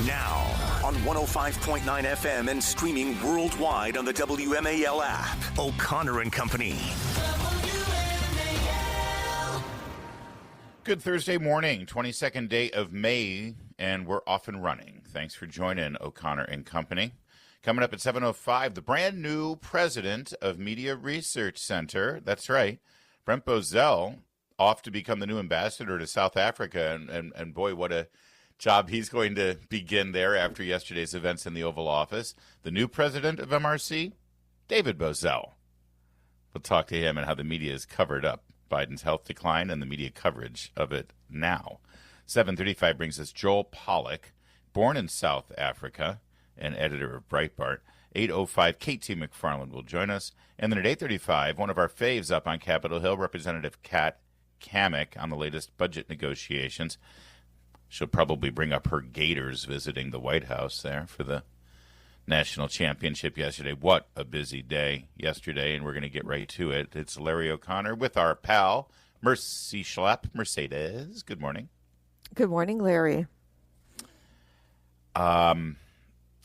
Now, on 105.9 FM and streaming worldwide on the WMAL app. O'Connor and Company. Good Thursday morning, 22nd day of May, and we're off and running. Thanks for joining O'Connor and Company. Coming up at 7:05, the brand new president of Media Research Center. That's right, Brent Bozell, off to become the new ambassador to South Africa. And boy, what a job he's going to begin there after yesterday's events in the Oval Office. The new president of MRC, David Bozell. We'll talk to him and how the media has covered up Biden's health decline and the media coverage of it now. 7:35 brings us Joel Pollack, born in South Africa and editor of Breitbart. 8:05, K.T. McFarland will join us. And then at 8:35, one of our faves up on Capitol Hill, Representative Kat Cammack, on the latest budget negotiations. She'll probably bring up her Gators visiting the White House there for the national championship yesterday. What a busy day yesterday, and we're going to get right to it. It's Larry O'Connor with our pal, Mercy Schlapp. Mercedes, good morning. Good morning, Larry.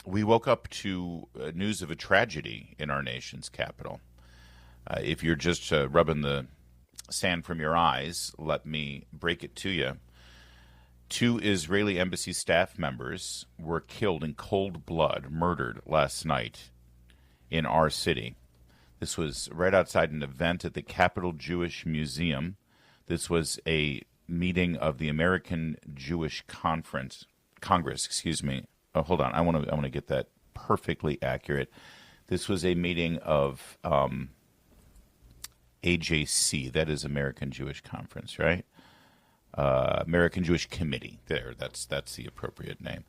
We woke up to news of a tragedy in our nation's capital. If you're just rubbing the sand from your eyes, let me break it to you. 2 Israeli embassy staff members were killed in cold blood, murdered last night in our city. This was right outside an event at the Capitol Jewish Museum. This was a meeting of the American Jewish Congress. Hold on, I want to get that perfectly accurate. This was a meeting of AJC, that is American Jewish Conference, right? American Jewish Committee. There, that's the appropriate name.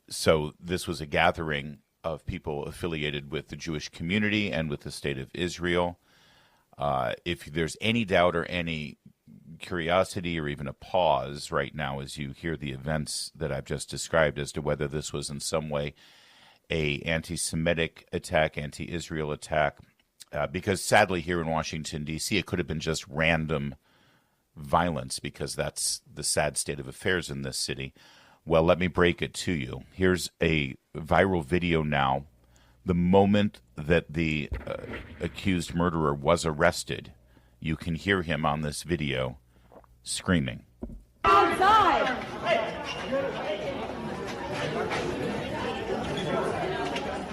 So this was a gathering of people affiliated with the Jewish community and with the state of Israel. If there's any doubt or any curiosity or even a pause right now as you hear the events that I've just described as to whether this was in some way a anti-Semitic attack, anti-Israel attack, because sadly here in Washington, D.C., it could have been just random violence because that's the sad state of affairs in this city. Well, let me break it to you. Here's a viral video now. The moment that the accused murderer was arrested, you can hear him on this video screaming. Outside!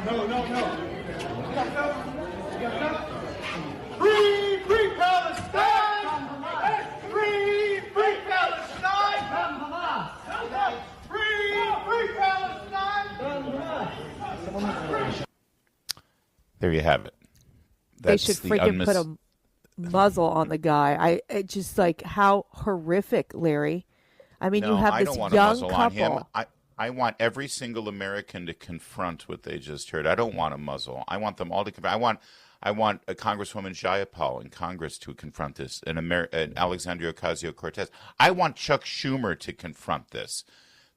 No. Free Palestine! Free Palestine! Free Palestine! There you have it. They should freaking put a muzzle on the guy. It's just like, how horrific, Larry. I mean, you have this young couple. I want every single American to confront what they just heard. I don't want a muzzle. I want them all to confront. I want a Congresswoman Jayapal in Congress to confront this, and Alexandria Ocasio-Cortez. I want Chuck Schumer to confront this.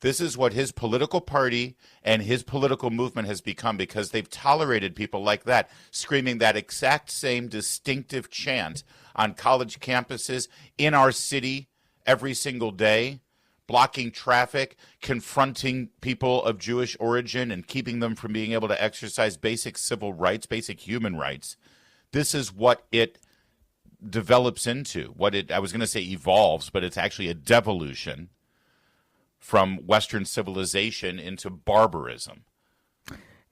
This is what his political party and his political movement has become because they've tolerated people like that screaming that exact same distinctive chant on college campuses in our city every single day, blocking traffic, confronting people of Jewish origin and keeping them from being able to exercise basic civil rights, basic human rights. This is what it develops into, I was going to say evolves, but it's actually a devolution from Western civilization into barbarism.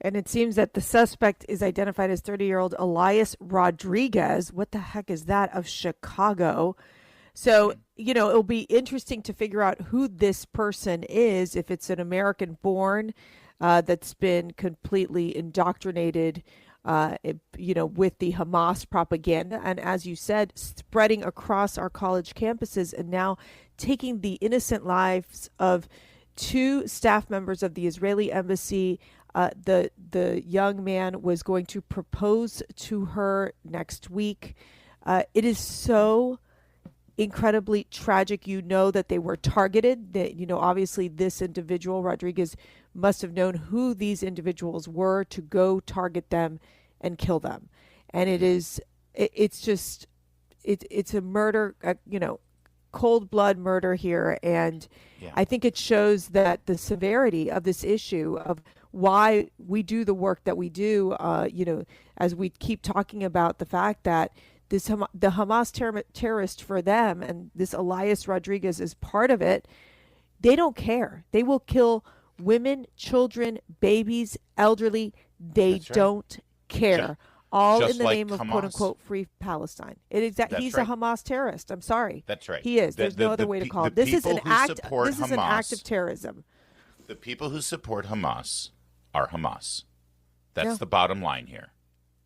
And it seems that the suspect is identified as 30-year-old Elias Rodriguez. What the heck is that? Of Chicago. So, it'll be interesting to figure out who this person is, if it's an American-born that's been completely indoctrinated, with the Hamas propaganda. And as you said, spreading across our college campuses and now taking the innocent lives of 2 staff members of the Israeli embassy. The young man was going to propose to her next week. It is so incredibly tragic. That they were targeted. That, obviously this individual, Rodriguez, must have known who these individuals were to go target them and kill them. And it's a murder, cold blood murder here, and I think it shows that the severity of this issue of why we do the work that we do. As we keep talking about the fact that the Hamas terrorist for them, and this Elias Rodriguez is part of it. They don't care. They will kill women, children, babies, elderly. They don't care. All in the name of quote unquote free Palestine. He's a Hamas terrorist. I'm sorry. That's right. He is. There's no other way to call it. This is an act. This is an act of terrorism. The people who support Hamas are Hamas. That's the bottom line here.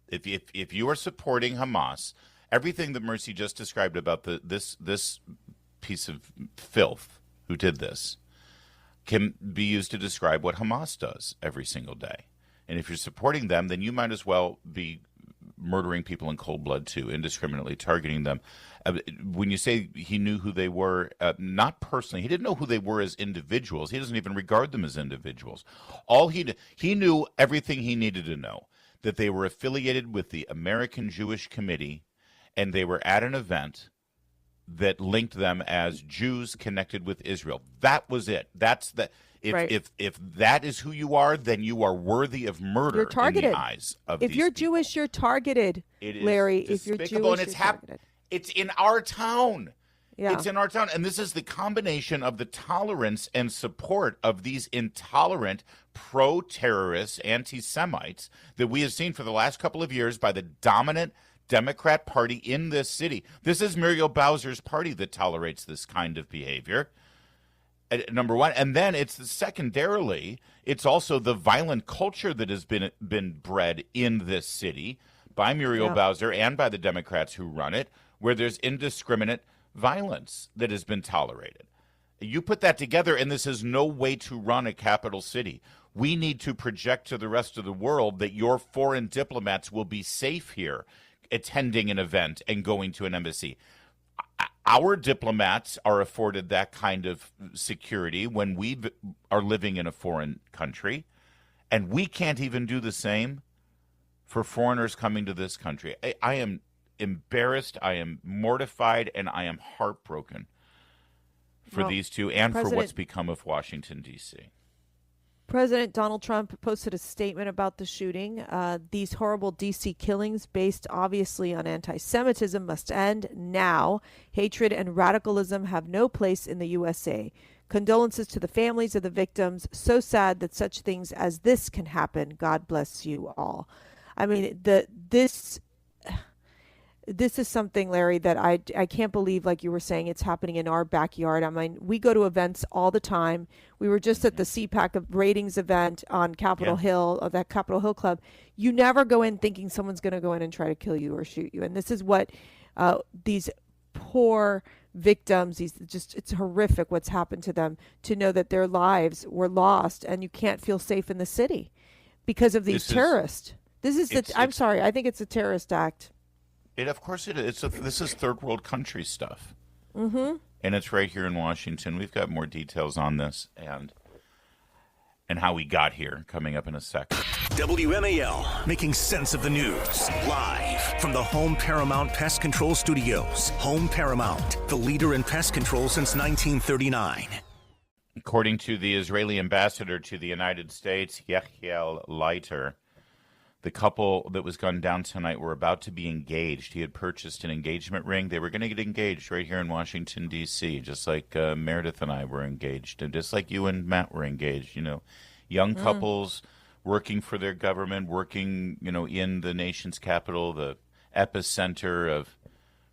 If you are supporting Hamas, everything that Mercy just described about this piece of filth who did this can be used to describe what Hamas does every single day. And if you're supporting them, then you might as well be murdering people in cold blood too, indiscriminately targeting them. When you say he knew who they were, not personally, he didn't know who they were as individuals. He doesn't even regard them as individuals. He knew everything he needed to know, that they were affiliated with the American Jewish Committee, and they were at an event that linked them as Jews connected with Israel. That was it. If that is who you are, then you are worthy of murder. You're targeted. In the eyes of if these you're people. Jewish, you're targeted. It is Larry. If despicable, you're Jewish, and you're targeted. It's in our town. Yeah. It's in our town. And this is the combination of the tolerance and support of these intolerant, pro-terrorist anti-Semites that we have seen for the last couple of years by the dominant Democrat Party in this city. This is Muriel Bowser's party that tolerates this kind of behavior. Number one, and then secondarily, it's also the violent culture that has been bred in this city by Muriel Bowser and by the Democrats who run it, where there's indiscriminate violence that has been tolerated. You put that together, and this is no way to run a capital city. We need to project to the rest of the world that your foreign diplomats will be safe here, attending an event and going to an embassy. Our diplomats are afforded that kind of security when we are living in a foreign country, and we can't even do the same for foreigners coming to this country. I am embarrassed, I am mortified, and I am heartbroken for these two and for what's become of Washington, D.C. President Donald Trump posted a statement about the shooting. These horrible D.C. killings, based obviously on anti-Semitism, must end now. Hatred and radicalism have no place in the USA. Condolences to the families of the victims. So sad that such things as this can happen. God bless you all. I mean, this is something, Larry, that I can't believe, like you were saying, it's happening in our backyard. I mean, we go to events all the time. We were just at the CPAC of ratings event on Capitol Hill, of that Capitol Hill Club. You never go in thinking someone's going to go in and try to kill you or shoot you. And this is what these poor victims, it's horrific what's happened to them, to know that their lives were lost and you can't feel safe in the city because of these terrorists. I'm sorry, I think it's a terrorist act. Of course it is. This is third world country stuff. Mm-hmm. And it's right here in Washington. We've got more details on this and how we got here coming up in a second. WMAL, making sense of the news. Live from the Home Paramount Pest Control Studios. Home Paramount, the leader in pest control since 1939. According to the Israeli ambassador to the United States, Yechiel Leiter, the couple that was gunned down tonight were about to be engaged. He had purchased an engagement ring. They were going to get engaged right here in Washington, D.C., just like Meredith and I were engaged, and just like you and Matt were engaged. You know, young couples working for their government, working, in the nation's capital, the epicenter of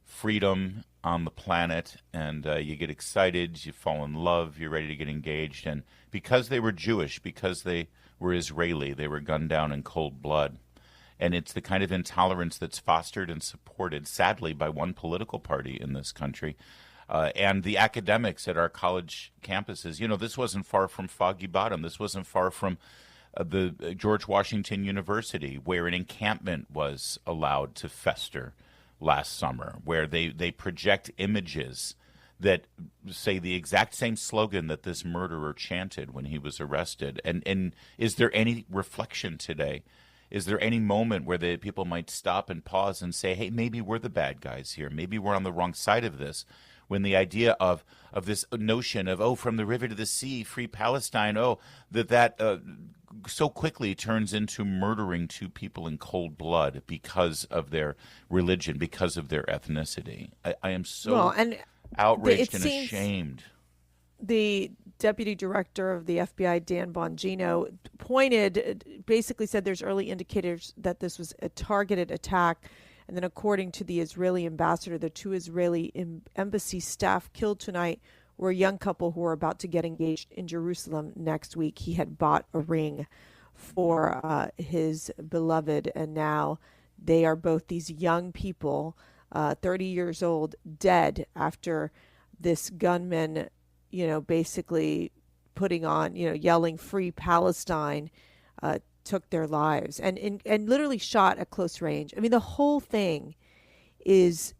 freedom on the planet, and you get excited, you fall in love, you're ready to get engaged. And because they were Jewish, because they were Israeli, they were gunned down in cold blood. And it's the kind of intolerance that's fostered and supported, sadly, by one political party in this country. And the academics at our college campuses, this wasn't far from Foggy Bottom. This wasn't far from the George Washington University, where an encampment was allowed to fester last summer, where they project images that say the exact same slogan that this murderer chanted when he was arrested. And is there any reflection today? Is there any moment where the people might stop and pause and say, hey, maybe we're the bad guys here. Maybe we're on the wrong side of this. when the idea of this notion of, from the river to the sea, free Palestine, that so quickly turns into murdering two people in cold blood because of their religion, because of their ethnicity. I am so outraged and ashamed. The deputy director of the FBI, Dan Bongino, basically said there's early indicators that this was a targeted attack. And then according to the Israeli ambassador, the 2 Israeli embassy staff killed tonight were a young couple who were about to get engaged in Jerusalem next week. He had bought a ring for his beloved, and now they are both these young people, 30 years old, dead after this gunman, basically putting on, yelling "Free Palestine," took their lives and literally shot at close range. I mean, the whole thing is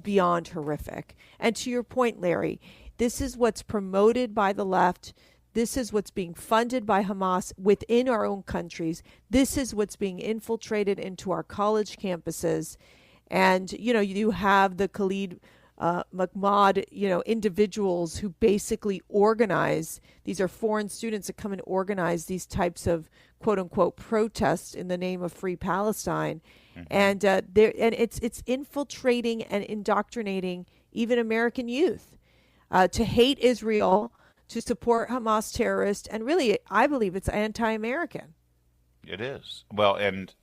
beyond horrific. And to your point, Larry, this is what's promoted by the left. This is what's being funded by Hamas within our own countries. This is what's being infiltrated into our college campuses. And, you have the Khalid Mahmoud, individuals who basically organize. These are foreign students that come and organize these types of quote unquote protests in the name of free Palestine. And it's infiltrating and indoctrinating even American youth to hate Israel, to support Hamas terrorists. And really, I believe it's anti-American. It is. Well, and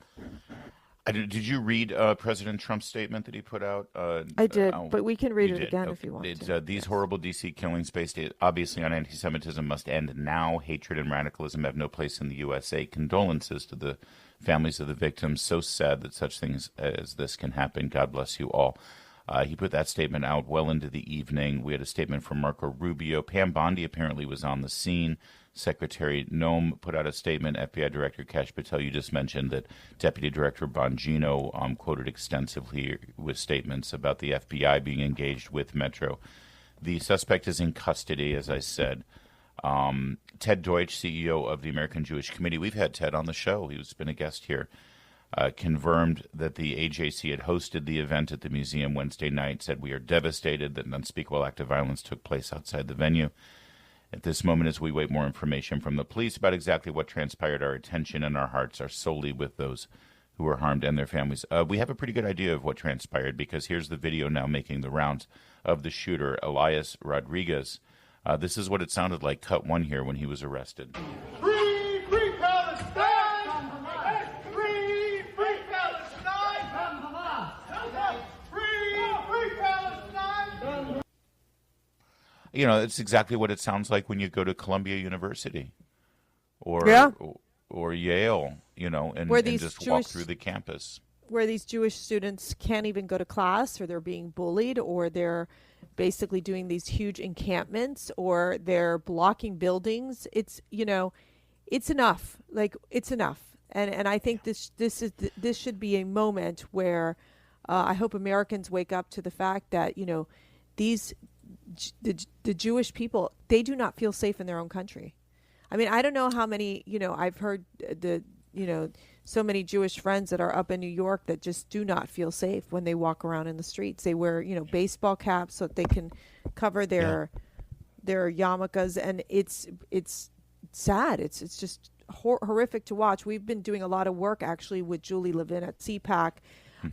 did you read President Trump's statement that he put out? I did, but we can read it again if you want to. These horrible D.C. killings based obviously on anti-Semitism must end now. Hatred and radicalism have no place in the USA. Condolences to the families of the victims. So sad that such things as this can happen. God bless you all. He put that statement out well into the evening. We had a statement from Marco Rubio. Pam Bondi apparently was on the scene. Secretary Noem put out a statement. FBI Director Kash Patel, you just mentioned that Deputy Director Bongino quoted extensively with statements about the FBI being engaged with Metro. The suspect is in custody, as I said. Ted Deutsch, CEO of the American Jewish Committee, we've had Ted on the show. He's been a guest here. Confirmed that the AJC had hosted the event at the museum Wednesday night, said we are devastated that an unspeakable act of violence took place outside the venue. At this moment, as we wait more information from the police about exactly what transpired, our attention and our hearts are solely with those who were harmed and their families. We have a pretty good idea of what transpired because here's the video now making the rounds of the shooter, Elias Rodriguez. This is what it sounded like, cut one here, when he was arrested. Free, free Palestine! Free, free Palestine! Free, free Palestine! It's exactly what it sounds like when you go to Columbia University or Yale, and just walk through the campus. Where these Jewish students can't even go to class, or they're being bullied, or they're basically doing these huge encampments, or they're blocking buildings. It's enough. Like, it's enough. And I think this should be a moment where I hope Americans wake up to the fact that the Jewish people, they do not feel safe in their own country. I mean, I don't know how many I've heard so many Jewish friends that are up in New York that just do not feel safe when they walk around in the streets. They wear, baseball caps so that they can cover their yarmulkes, and it's sad. It's just horrific to watch. We've been doing a lot of work actually with Julie Levin at CPAC,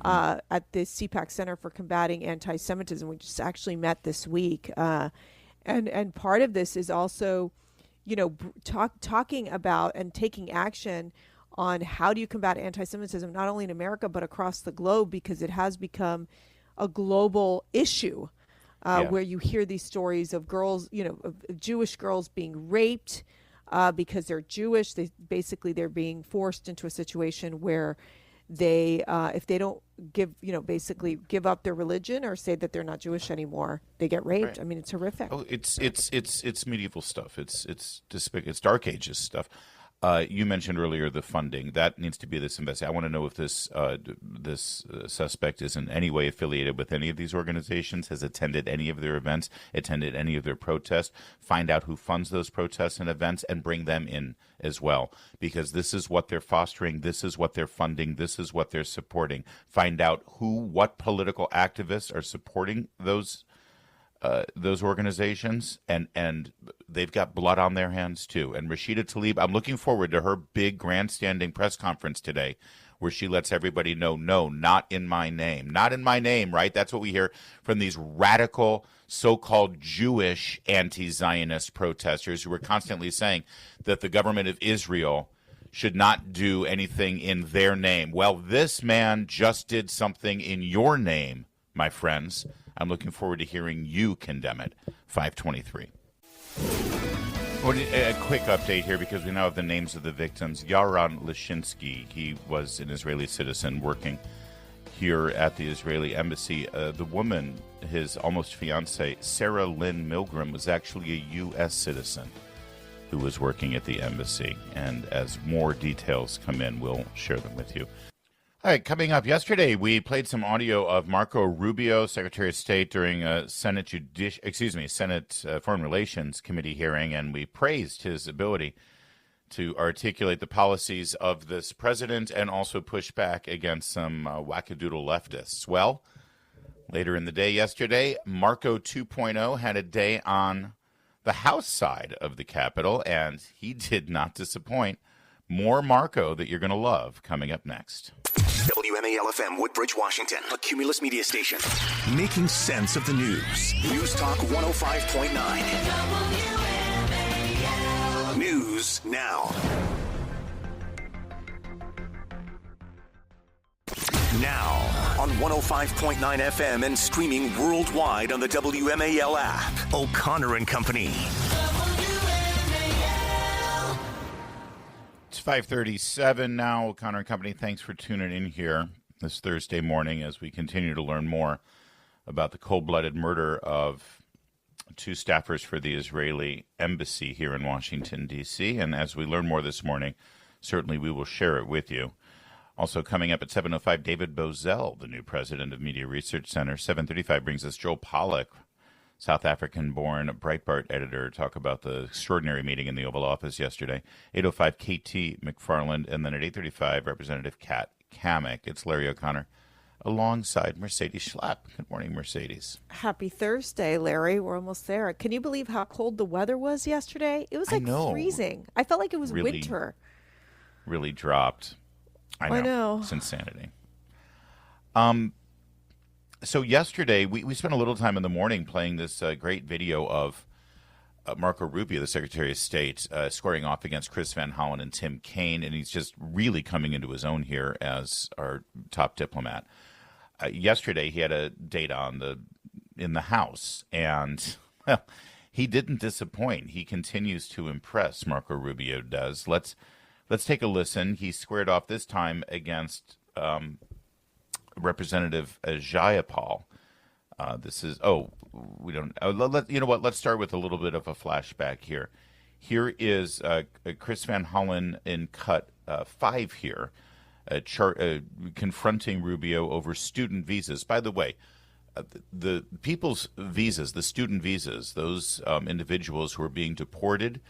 at the CPAC Center for Combating Anti-Semitism. We just actually met this week, and part of this is also, talking about and taking action on how do you combat anti-Semitism, not only in America, but across the globe, because it has become a global issue where you hear these stories of girls, of Jewish girls being raped because they're Jewish. They're being forced into a situation where they, if they don't basically give up their religion or say that they're not Jewish anymore, they get raped. Right. I mean, it's horrific. Oh, it's medieval stuff. It's Dark Ages stuff. You mentioned earlier the funding. That needs to be this investigation. I want to know if this suspect is in any way affiliated with any of these organizations, has attended any of their events, attended any of their protests, find out who funds those protests and events, and bring them in as well. Because this is what they're fostering, this is what they're funding, this is what they're supporting. Find out what political activists are supporting those those organizations, and they've got blood on their hands too. And Rashida Tlaib, I'm looking forward to her big grandstanding press conference today, where she lets everybody know, no, not in my name. Not in my name, right? That's what we hear from these radical so-called Jewish anti-Zionist protesters who are constantly saying that the government of Israel should not do anything in their name. Well, this man just did something in your name, my friends. I'm looking forward to hearing you condemn it. 523. Well, a quick update here, because we now have the names of the victims. Yaron Lishinsky, he was an Israeli citizen working here at the Israeli embassy. The woman, his almost fiancée, Sarah Lynn Milgram, was actually a U.S. citizen who was working at the embassy. And as more details come in, we'll share them with you. All right, coming up, yesterday we played some audio of Marco Rubio, Secretary of State, during a Senate Foreign Relations Committee hearing, and we praised his ability to articulate the policies of this president and also push back against some wackadoodle leftists. Well, later in the day yesterday, Marco 2.0 had a day on the House side of the Capitol, and he did not disappoint. More Marco that you're going to love coming up next. WMAL FM, Woodbridge, Washington, a Cumulus media station. Making sense of the news. News Talk 105.9. News now. Now on 105.9 FM and streaming worldwide on the WMAL app. O'Connor and Company. It's 5:37 now. O'Connor and Company, thanks for tuning in here this Thursday morning as we continue to learn more about the cold-blooded murder of two staffers for the Israeli embassy here in Washington, D.C. And as we learn more this morning, certainly we will share it with you. Also coming up at 7:05, David Bozell, the new president of Media Research Center. 7:35 brings us Joel Pollack, South African-born Breitbart editor, talk about the extraordinary meeting in the Oval Office yesterday. 8:05, KT McFarland, and then at 8:35, Representative Kat Kamek. It's Larry O'Connor alongside Mercedes Schlapp. Good morning, Mercedes. Happy Thursday, Larry. We're almost there. Can you believe how cold the weather was yesterday? It was like freezing. I felt like it was winter. Really dropped. I know. It's insanity. So yesterday, we spent a little time in the morning playing this great video of Marco Rubio, the Secretary of State, squaring off against Chris Van Hollen and Tim Kaine, and he's just really coming into his own here as our top diplomat. Yesterday, he had a date in the House, and well, he didn't disappoint. He continues to impress, Marco Rubio does. Let's take a listen. He squared off this time against Representative Jayapal. You know what? Let's start with a little bit of a flashback here. Here is Chris Van Hollen in cut 5 here, confronting Rubio over student visas. By the way, the people's visas, the student visas, those individuals who are being deported,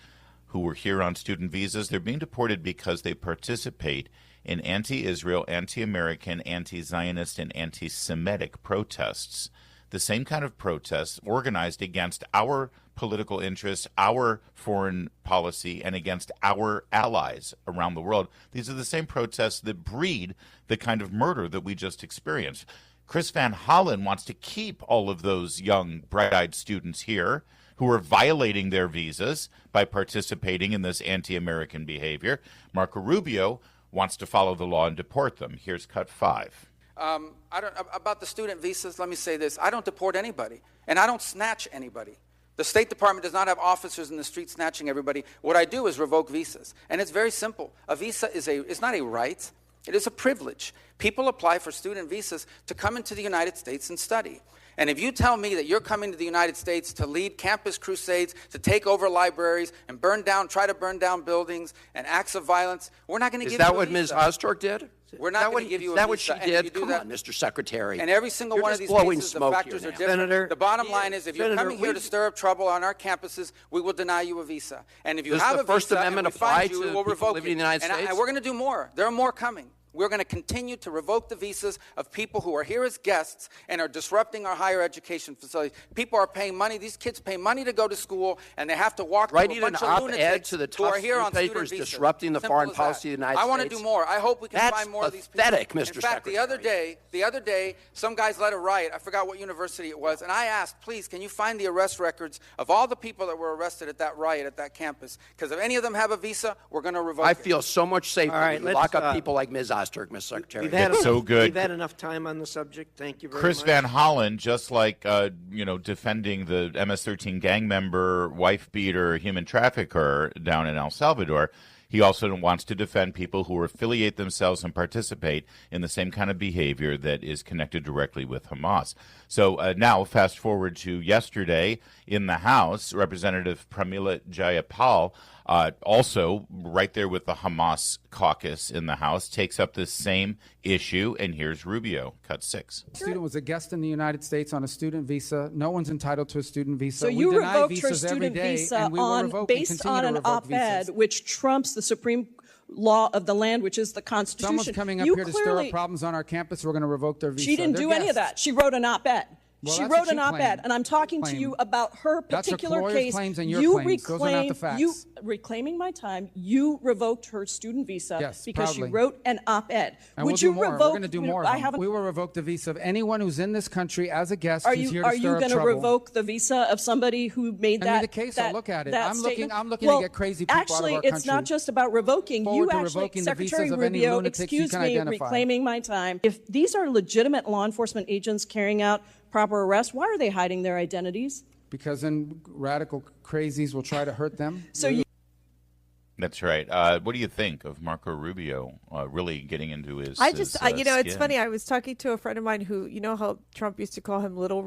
who were here on student visas, they're being deported because they participate in anti-Israel, anti-American, anti-Zionist, and anti-Semitic protests. The same kind of protests organized against our political interests, our foreign policy, and against our allies around the world. These are the same protests that breed the kind of murder that we just experienced. Chris Van Hollen wants to keep all of those young, bright-eyed students here who are violating their visas by participating in this anti-American behavior. Marco Rubio wants to follow the law and deport them. Here's cut 5. About the student visas, let me say this. I don't deport anybody, and I don't snatch anybody. The State Department does not have officers in the street snatching everybody. What I do is revoke visas, and it's very simple. A visa is not a right. It is a privilege. People apply for student visas to come into the United States and study. And if you tell me that you're coming to the United States to lead campus crusades, to take over libraries and try to burn down buildings and acts of violence, we're not going to give you a visa. Is that what Ms. Ostork did? We're not going to give you a visa. Is that what she did? Come on, Mr. Secretary. And every single one of these cases, the factors are different. Senator, the bottom line is if you're coming here to stir up trouble on our campuses, we will deny you a visa. And if you have a visa and we find you, we'll revoke it. And we're going to do more. There are more coming. We're going to continue to revoke the visas of people who are here as guests and are disrupting our higher education facilities. People are paying money. These kids pay money to go to school, and they have to walk through a bunch of lunatics to the who are here on student newspapers visas. disrupting the Simple foreign as policy of the United I States. want to do more. I hope we can That's find more of these people. pathetic, Mr. In fact, Secretary. the other day, some guys led a riot. I forgot what university it was, and I asked, please, can you find the arrest records of all the people that were arrested at that riot at that campus? Because if any of them have a visa, we're going to revoke it. I feel so much safer All right, when you lock up people like Ms. Osterk, Ms. Secretary. So good. We've had enough time on the subject. Thank you very Chris much. Van Hollen, just like defending the MS-13 gang member, wife beater, human trafficker down in El Salvador, he also wants to defend people who affiliate themselves and participate in the same kind of behavior that is connected directly with Hamas. So now, fast forward to yesterday in the House, Representative Pramila Jayapal, also right there with the Hamas caucus in the House, takes up this same issue. And here's Rubio, cut 6. The student was a guest in the United States on a student visa. No one's entitled to a student visa. So you we deny revoked her visas every student day, visa and we will revoke and based continue on to an revoke op-ed visas. which trumps the Supreme law of the land, which is the Constitution. Someone's coming up You here to stir clearly- up problems on our campus. We're going to revoke their visa. She didn't They're do any of guests. that. She wrote an op-ed. Well, She that's wrote what an she op-ed, claimed. and I'm talking to you about her That's her particular lawyer's case. claims and your you claims. Those are not the facts. You reclaiming my time. You revoked her student visa Yes, because proudly. she wrote an op-ed. And Would we'll you do more. revoke? We're going to do more. I haven't. We will revoke the visa of anyone who's in this country as a guest Are who's you here to stir up going to trouble. revoke the visa of somebody who made Send me that? the case, that, I'll look at it. that I'm looking statement? to Well, get crazy people out of actually, our it's not country. just about revoking. Forward You to actually, revoking the Secretary visas of any Rubio, lunatics you excuse can me, identify. reclaiming my time. If these are legitimate law enforcement agents carrying out proper arrests, why are they hiding their identities? Because then radical crazies will try to hurt them. So you. That's right. What do you think of Marco Rubio really getting into his I just, his, it's skin? funny. I was talking to a friend of mine who, you know how Trump used to call him Little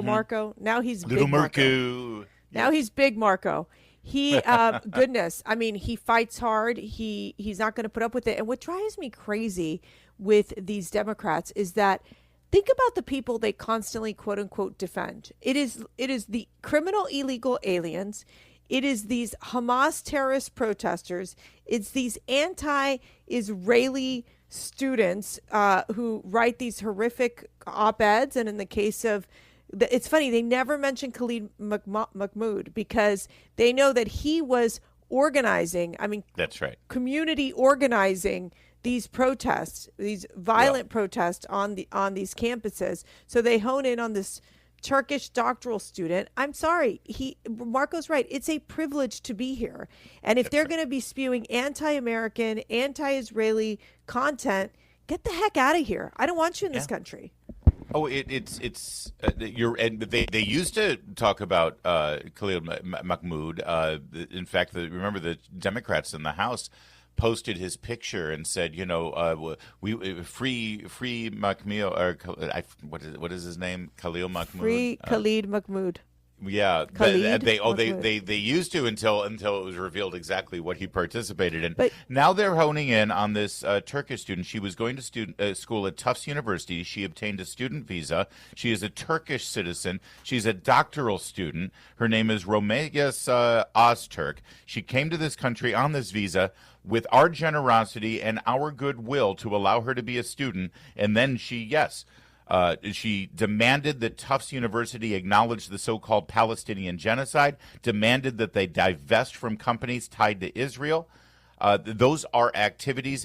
Marco? Now he's Little Big Marco. Now he's Big Marco. He, goodness, I mean, he fights hard. He's not going to put up with it. And what drives me crazy with these Democrats is that think about the people they constantly quote unquote defend. It is the criminal illegal aliens. It is these Hamas terrorist protesters. It's these anti-Israeli students who write these horrific op-eds. And in the case of, it's funny, they never mention Khalid Mahmoud because they know that he was organizing. I mean, That's right. community organizing these protests, these violent protests on these campuses. So they hone in on this Turkish doctoral student. I'm sorry, Marco's right. It's a privilege to be here. And if they're going to be spewing anti-American, anti-Israeli content, get the heck out of here. I don't want you in this country. Oh, and they used to talk about Khalil Mahmoud. In fact, remember the Democrats in the House posted his picture and said, we free Mahmoud, or what is his name? Khalil Mahmoud. Free Khalid Mahmoud. Yeah, Khalid they used to until it was revealed exactly what he participated in. But now they're honing in on this Turkish student. She was going to school at Tufts University. She obtained a student visa. She is a Turkish citizen. She's a doctoral student. Her name is Romegas Ozturk. She came to this country on this visa with our generosity and our goodwill to allow her to be a student, and then she demanded that Tufts University acknowledge the so-called Palestinian genocide, demanded that they divest from companies tied to Israel. Those are activities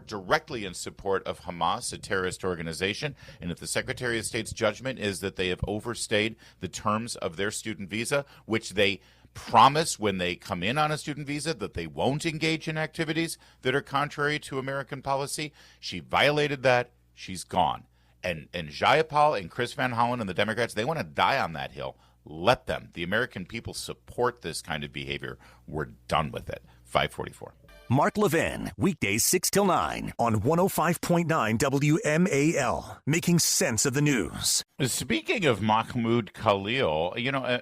directly in support of Hamas, a terrorist organization. And if the Secretary of State's judgment is that they have overstayed the terms of their student visa, which they promise when they come in on a student visa that they won't engage in activities that are contrary to American policy, she violated that. She's gone. And Jayapal and Chris Van Hollen and the Democrats, they want to die on that hill. Let them. The American people support this kind of behavior. We're done with it. 544. Mark Levin, weekdays 6 till 9 on 105.9 WMAL, making sense of the news. Speaking of Mahmoud Khalil,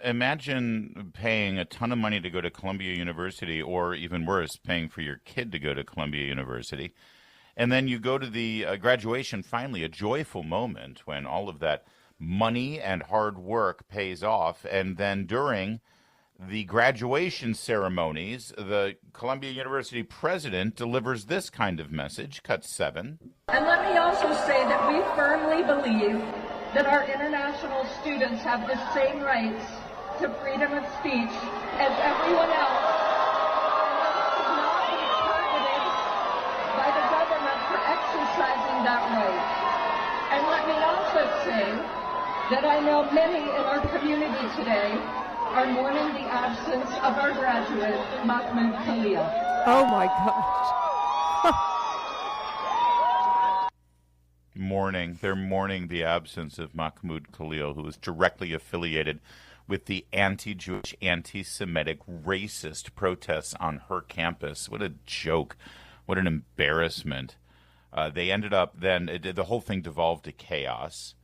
imagine paying a ton of money to go to Columbia University, or even worse, paying for your kid to go to Columbia University. And then you go to the graduation, finally, a joyful moment when all of that money and hard work pays off. And then during the graduation ceremonies, the Columbia University president delivers this kind of message, cut 7. And let me also say that we firmly believe that our international students have the same rights to freedom of speech as everyone else, and that it should not be targeted by the government for exercising that right. And let me also say that I know many in our community today are mourning the absence of our graduate, Mahmoud Khalil. Oh my gosh. They're mourning the absence of Mahmoud Khalil, who is directly affiliated with the anti-Jewish, anti-Semitic, racist protests on her campus. What a joke. What an embarrassment. They ended up then, the whole thing devolved to chaos.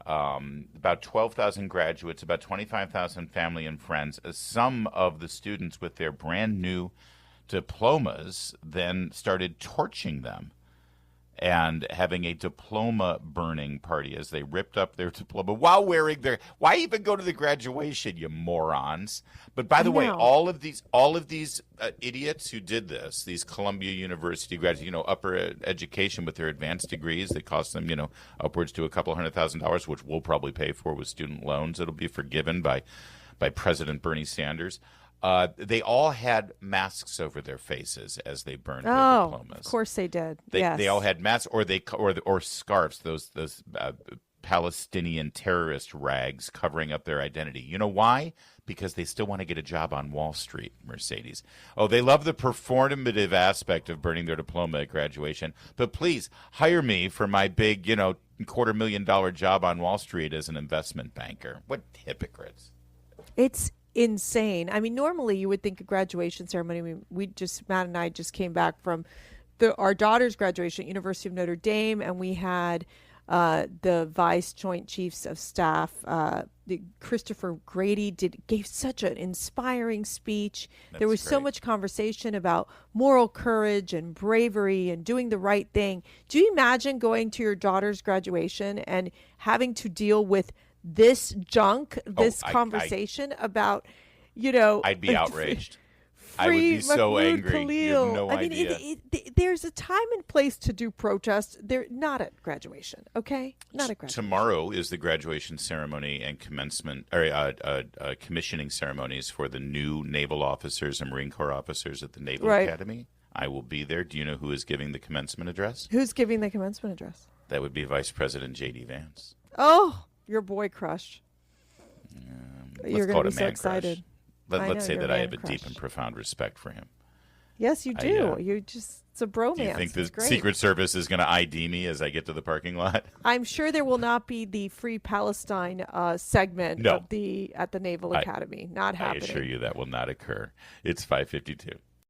About 12,000 graduates, about 25,000 family and friends. Some of the students with their brand new diplomas then started torching them and having a diploma burning party as they ripped up their diploma while wearing their. Why even go to the graduation, you morons? But by the way, all of these idiots who did this, these Columbia University graduates, upper education with their advanced degrees that cost them, upwards to a couple $100,000, which we'll probably pay for with student loans. It'll be forgiven by President Bernie Sanders. They all had masks over their faces as they burned their diplomas. Of course they did. They all had masks, or scarves. Those Palestinian terrorist rags covering up their identity. You know why? Because they still want to get a job on Wall Street. Mercedes. Oh, they love the performative aspect of burning their diploma at graduation. But please hire me for my big, $250,000 job on Wall Street as an investment banker. What hypocrites! It's insane. I mean, normally you would think a graduation ceremony. Matt and I just came back from our daughter's graduation at University of Notre Dame, and we had the Vice Joint Chiefs of Staff, Christopher Grady, gave such an inspiring speech. There was so much conversation about moral courage and bravery and doing the right thing. Do you imagine going to your daughter's graduation and having to deal with this junk, conversation about, I'd be outraged. I would be so angry. Khalil. You have no idea. There's a time and place to do protests. They're not at graduation, okay? Not at graduation. Tomorrow is the graduation ceremony and commencement, or commissioning ceremonies for the new naval officers and Marine Corps officers at the Naval Academy. I will be there. Do you know who is giving the commencement address? Who's giving the commencement address? That would be Vice President J.D. Vance. Oh, your boy crush. You're going to be so excited. Let's say that I have a deep and profound respect for him. Yes, you do. It's a bromance. Do you think the Secret Service is going to ID me as I get to the parking lot? I'm sure there will not be the Free Palestine segment at the Naval Academy. Not happening. I assure you that will not occur. It's 5:52.